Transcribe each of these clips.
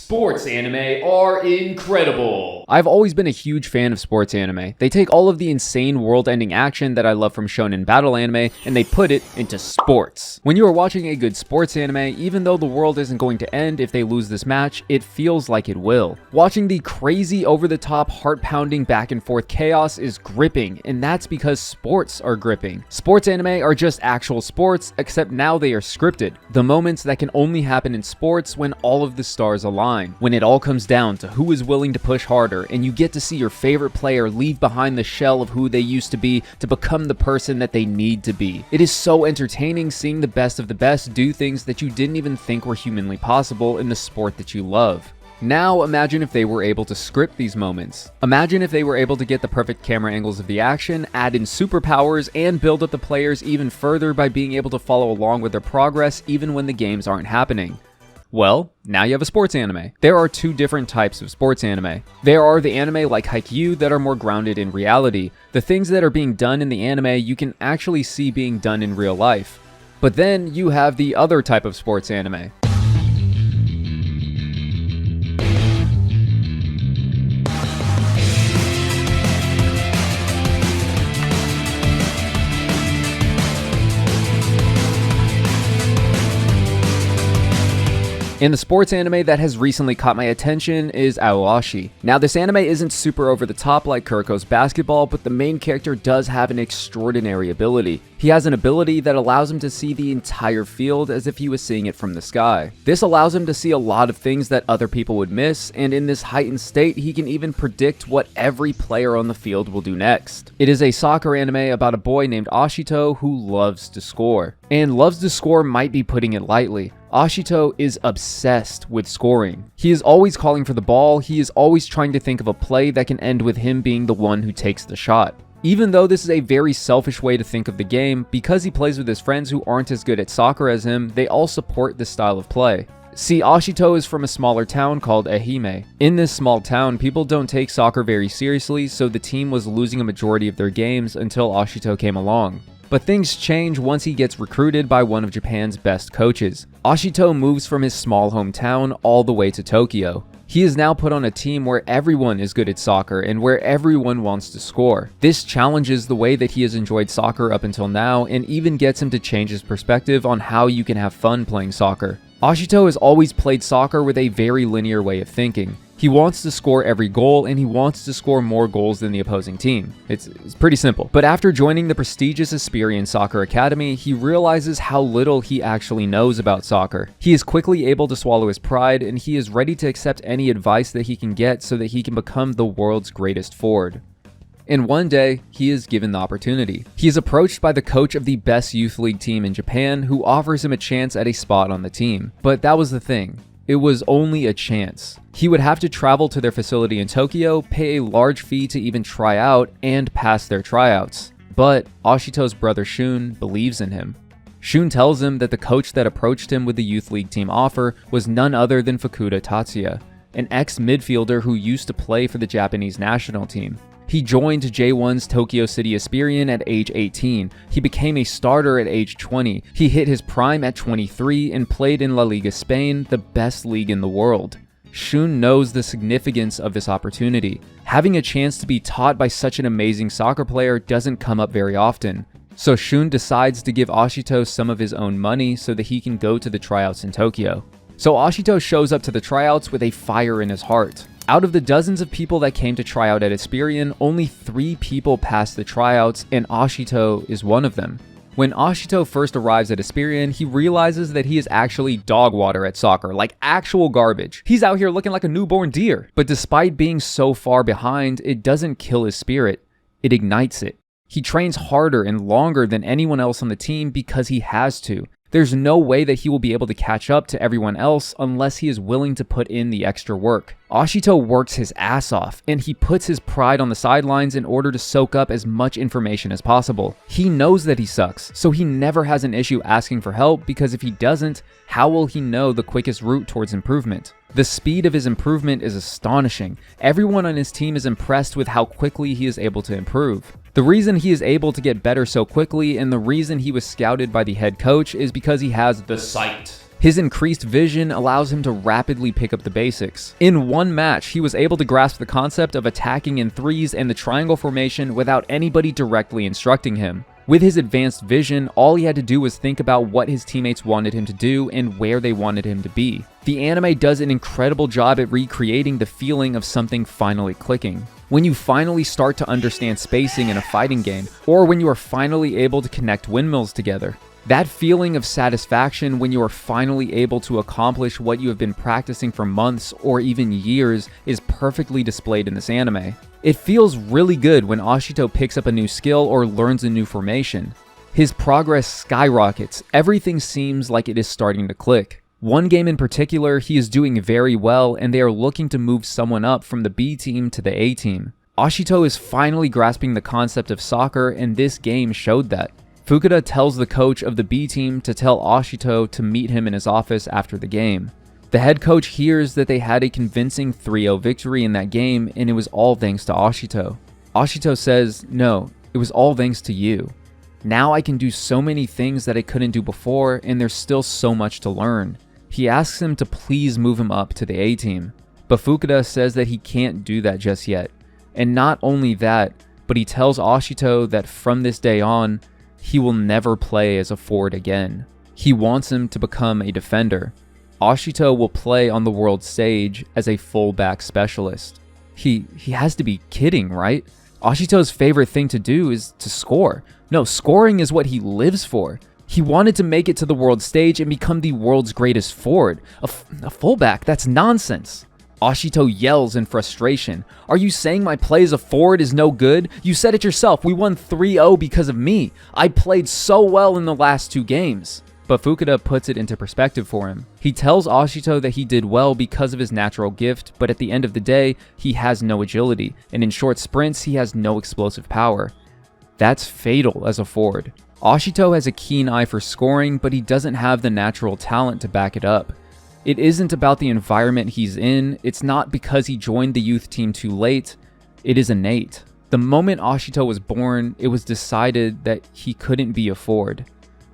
Sports anime are incredible. I've always been a huge fan of sports anime. They take all of the insane world-ending action that I love from shonen battle anime and they put it into sports. When you are watching a good sports anime, even though the world isn't going to end if they lose this match, it feels like it will. Watching the crazy, over-the-top, heart-pounding back and forth chaos is gripping, and that's because sports are gripping. Sports anime are just actual sports, except now they are scripted. The moments that can only happen in sports when all of the stars align. When it all comes down to who is willing to push harder, and you get to see your favorite player leave behind the shell of who they used to be to become the person that they need to be. It is so entertaining seeing the best of the best do things that you didn't even think were humanly possible in the sport that you love. Now imagine if they were able to script these moments. Imagine if they were able to get the perfect camera angles of the action, add in superpowers, and build up the players even further by being able to follow along with their progress even when the games aren't happening. Well, now you have a sports anime. There are two different types of sports anime. There are the anime like Haikyuu that are more grounded in reality. The things that are being done in the anime you can actually see being done in real life. But then you have the other type of sports anime. And the sports anime that has recently caught my attention is Aoashi. Now this anime isn't super over the top like Kuroko's basketball, but the main character does have an extraordinary ability. He has an ability that allows him to see the entire field as if he was seeing it from the sky. This allows him to see a lot of things that other people would miss, and in this heightened state, he can even predict what every player on the field will do next. It is a soccer anime about a boy named Ashito who loves to score. And loves to score might be putting it lightly. Ashito is obsessed with scoring. He is always calling for the ball, he is always trying to think of a play that can end with him being the one who takes the shot. Even though this is a very selfish way to think of the game, because he plays with his friends who aren't as good at soccer as him, they all support this style of play. See, Ashito is from a smaller town called Ehime. In this small town, people don't take soccer very seriously, so the team was losing a majority of their games until Ashito came along. But things change once he gets recruited by one of Japan's best coaches. Ashito moves from his small hometown all the way to Tokyo. He is now put on a team where everyone is good at soccer and where everyone wants to score. This challenges the way that he has enjoyed soccer up until now and even gets him to change his perspective on how you can have fun playing soccer. Ashito has always played soccer with a very linear way of thinking. He wants to score every goal, and he wants to score more goals than the opposing team. It's pretty simple. But after joining the prestigious Esperion Soccer Academy, he realizes how little he actually knows about soccer. He is quickly able to swallow his pride, and he is ready to accept any advice that he can get so that he can become the world's greatest forward. And one day, he is given the opportunity. He is approached by the coach of the best youth league team in Japan, who offers him a chance at a spot on the team. But that was the thing. It was only a chance. He would have to travel to their facility in Tokyo, pay a large fee to even try out, and pass their tryouts. But Ashito's brother Shun believes in him. Shun tells him that the coach that approached him with the youth league team offer was none other than Fukuda Tatsuya, an ex-midfielder who used to play for the Japanese national team. He joined J1's Tokyo City Esperion at age 18. He became a starter at age 20. He hit his prime at 23 and played in La Liga Spain, the best league in the world. Shun knows the significance of this opportunity. Having a chance to be taught by such an amazing soccer player doesn't come up very often. So Shun decides to give Ashito some of his own money so that he can go to the tryouts in Tokyo. So Ashito shows up to the tryouts with a fire in his heart. Out of the dozens of people that came to try out at Esperion, only 3 people passed the tryouts, and Ashito is one of them. When Ashito first arrives at Esperion, he realizes that he is actually dog water at soccer, like actual garbage. He's out here looking like a newborn deer. But despite being so far behind, it doesn't kill his spirit, it ignites it. He trains harder and longer than anyone else on the team because he has to. There's no way that he will be able to catch up to everyone else unless he is willing to put in the extra work. Ashito works his ass off, and he puts his pride on the sidelines in order to soak up as much information as possible. He knows that he sucks, so he never has an issue asking for help because if he doesn't, how will he know the quickest route towards improvement? The speed of his improvement is astonishing. Everyone on his team is impressed with how quickly he is able to improve. The reason he is able to get better so quickly and the reason he was scouted by the head coach is because he has the sight. His increased vision allows him to rapidly pick up the basics. In one match, he was able to grasp the concept of attacking in threes and the triangle formation without anybody directly instructing him. With his advanced vision, all he had to do was think about what his teammates wanted him to do and where they wanted him to be. The anime does an incredible job at recreating the feeling of something finally clicking. When you finally start to understand spacing in a fighting game, or when you are finally able to connect windmills together. That feeling of satisfaction when you are finally able to accomplish what you have been practicing for months or even years is perfectly displayed in this anime. It feels really good when Ashito picks up a new skill or learns a new formation. His progress skyrockets, everything seems like it is starting to click. One game in particular, he is doing very well and they are looking to move someone up from the B team to the A team. Ashito is finally grasping the concept of soccer and this game showed that. Fukuda tells the coach of the B team to tell Ashito to meet him in his office after the game. The head coach hears that they had a convincing 3-0 victory in that game and it was all thanks to Ashito. Ashito says, "No, it was all thanks to you. Now I can do so many things that I couldn't do before and there's still so much to learn." He asks him to please move him up to the A team, but Fukuda says that he can't do that just yet. And not only that, but he tells Ashito that from this day on, he will never play as a forward again. He wants him to become a defender. Ashito will play on the world stage as a fullback specialist. He has to be kidding, right? Ashito's favorite thing to do is to score. No, scoring is what he lives for. He wanted to make it to the world stage and become the world's greatest forward. A fullback, that's nonsense. Ashito yells in frustration. "Are you saying my play as a forward is no good? You said it yourself, we won 3-0 because of me. I played so well in the last 2 games. But Fukuda puts it into perspective for him. He tells Ashito that he did well because of his natural gift, but at the end of the day, he has no agility, and in short sprints, he has no explosive power. That's fatal as a forward. Ashito has a keen eye for scoring, but he doesn't have the natural talent to back it up. It isn't about the environment he's in, it's not because he joined the youth team too late, it is innate. The moment Ashito was born, it was decided that he couldn't be a forward.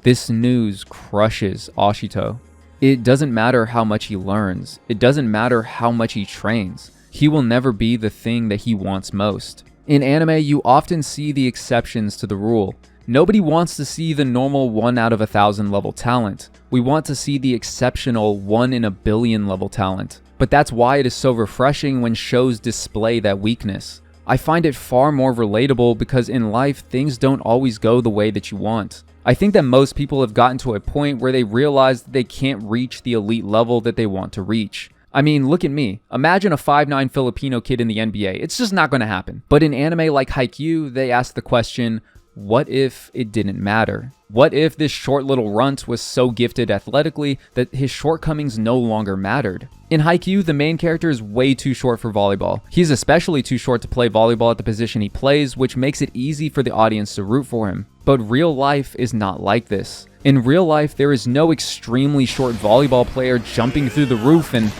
This news crushes Ashito. It doesn't matter how much he learns, it doesn't matter how much he trains, he will never be the thing that he wants most. In anime, you often see the exceptions to the rule. Nobody wants to see the normal 1 out of 1,000 level talent. We want to see the exceptional 1 in a billion level talent. But that's why it is so refreshing when shows display that weakness. I find it far more relatable because in life, things don't always go the way that you want. I think that most people have gotten to a point where they realize that they can't reach the elite level that they want to reach. I mean, look at me. Imagine a 5'9" Filipino kid in the NBA. It's just not going to happen. But in anime like Haikyuu, they ask the question, what if it didn't matter? What if this short little runt was so gifted athletically that his shortcomings no longer mattered? In Haikyuu, the main character is way too short for volleyball. He's especially too short to play volleyball at the position he plays, which makes it easy for the audience to root for him. But real life is not like this. In real life, there is no extremely short volleyball player jumping through the roof and...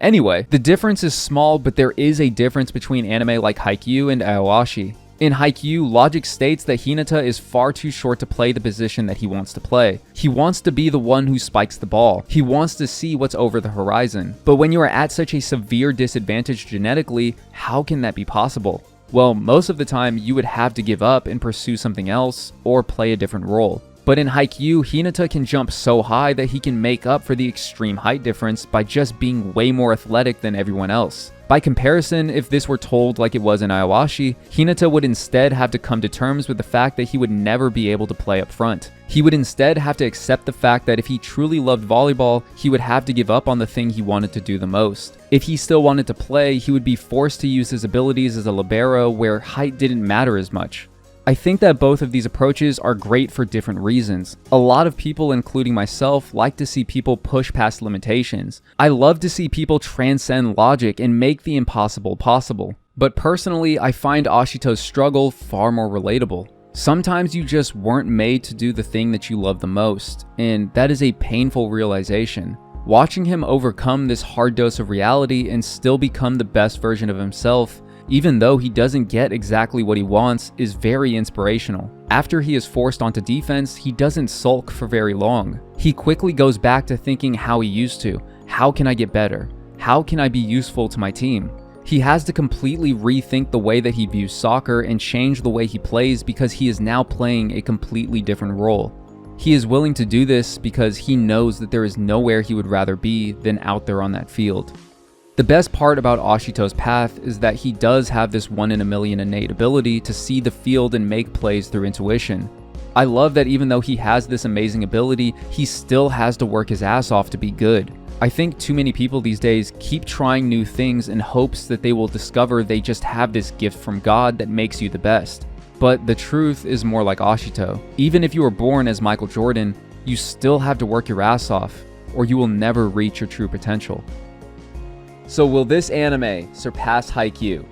Anyway, the difference is small, but there is a difference between anime like Haikyuu and Aoashi. In Haikyuu, logic states that Hinata is far too short to play the position that he wants to play. He wants to be the one who spikes the ball. He wants to see what's over the horizon. But when you are at such a severe disadvantage genetically, how can that be possible? Well, most of the time, you would have to give up and pursue something else, or play a different role. But in Haikyuu, Hinata can jump so high that he can make up for the extreme height difference by just being way more athletic than everyone else. By comparison, if this were told like it was in Aoashi, Hinata would instead have to come to terms with the fact that he would never be able to play up front. He would instead have to accept the fact that if he truly loved volleyball, he would have to give up on the thing he wanted to do the most. If he still wanted to play, he would be forced to use his abilities as a libero where height didn't matter as much. I think that both of these approaches are great for different reasons. A lot of people, including myself, like to see people push past limitations. I love to see people transcend logic and make the impossible possible. But personally, I find Ashito's struggle far more relatable. Sometimes you just weren't made to do the thing that you love the most, and that is a painful realization. Watching him overcome this hard dose of reality and still become the best version of himself, even though he doesn't get exactly what he wants, is very inspirational. After he is forced onto defense, he doesn't sulk for very long. He quickly goes back to thinking how he used to. How can I get better? How can I be useful to my team? He has to completely rethink the way that he views soccer and change the way he plays because he is now playing a completely different role. He is willing to do this because he knows that there is nowhere he would rather be than out there on that field. The best part about Ashito's path is that he does have this 1 in a million innate ability to see the field and make plays through intuition. I love that even though he has this amazing ability, he still has to work his ass off to be good. I think too many people these days keep trying new things in hopes that they will discover they just have this gift from God that makes you the best. But the truth is more like Ashito. Even if you were born as Michael Jordan, you still have to work your ass off, or you will never reach your true potential. So will this anime surpass Haikyuu?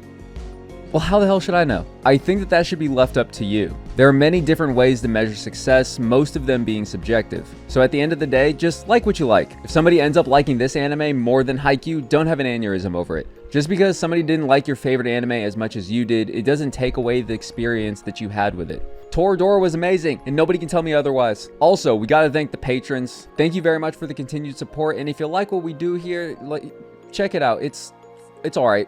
Well, how the hell should I know? I think that should be left up to you. There are many different ways to measure success, most of them being subjective. So at the end of the day, just like what you like. If somebody ends up liking this anime more than Haikyuu, don't have an aneurysm over it. Just because somebody didn't like your favorite anime as much as you did, it doesn't take away the experience that you had with it. Toradora was amazing, and nobody can tell me otherwise. Also, we gotta thank the patrons. Thank you very much for the continued support, and if you like what we do here, check it out. It's alright.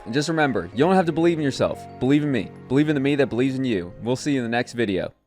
And just remember, you don't have to believe in yourself. Believe in me. Believe in the me that believes in you. We'll see you in the next video.